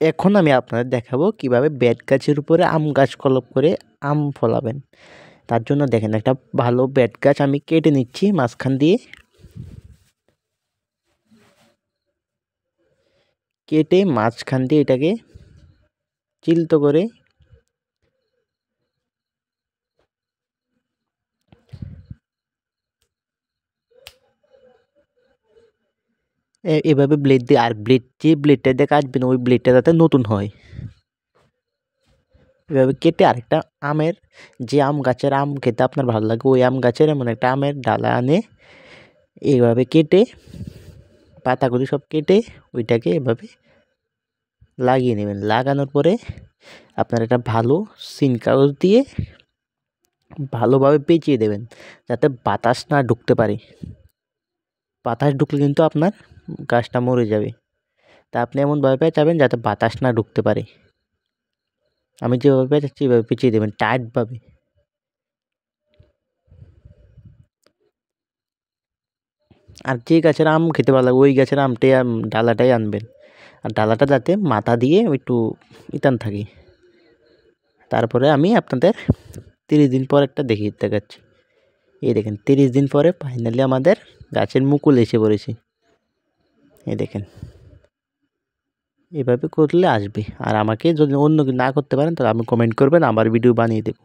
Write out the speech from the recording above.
এখন আমি আপনাদের দেখাবো কিভাবে বেত গাছের উপরে আম গাছ কলপ করে আম ফলাবেন। তার জন্য দেখেন একটা ভালো বেত গাছ আমি কেটে নিচ্ছি মাঝখান দিয়ে, কেটে মাঝখান দিয়ে এটাকে চিলতো করে এভাবে ব্লেড দিয়ে, আর যে ব্লেডটা দিয়ে কাটবেন ওই ব্লেডটা যাতে নতুন হয়, এভাবে কেটে আরেকটা আমের, যে আম গাছের আম খেতে আপনার ভালো লাগে ওই আম গাছের এমন একটা আমের ডালা আনে এইভাবে কেটে, পাতাগুলি সব কেটে ওইটাকে এভাবে লাগিয়ে নেবেন। লাগানোর পরে আপনার একটা ভালো সিন কাগজ দিয়ে ভালোভাবে পেঁচিয়ে দেবেন যাতে বাতাস না ঢুকতে পারে। বাতাস ঢুকলে কিন্তু আপনার গাছটা মরে যাবে। তা আপনি এমনভাবে পেঁচাবেন যাতে বাতাস না ঢুকতে পারে। আমি যেভাবে পেঁচাচ্ছি এভাবে পেঁচিয়ে দেবেন টাইটভাবে। আর যে গাছের আম খেতে ভালো লাগে ওই গাছের আমটাই ডালাটাই আনবেন, আর ডালাটা যাতে মাথা দিয়ে একটু ইতান থাকে। তারপরে আমি আপনাদের 30 দিন পর একটা দেখাচ্ছি। এই দেখেন 30 দিন পরে ফাইনালি আমাদের গাছের মুকুল এসে পড়েছে। এই দেখেন এভাবে করলে আসবে। আর আমাকে যদি অন্য কিছু না করতে পারেন তাহলে আপনি কমেন্ট করবেন, আমার ভিডিও বানিয়ে দেবো।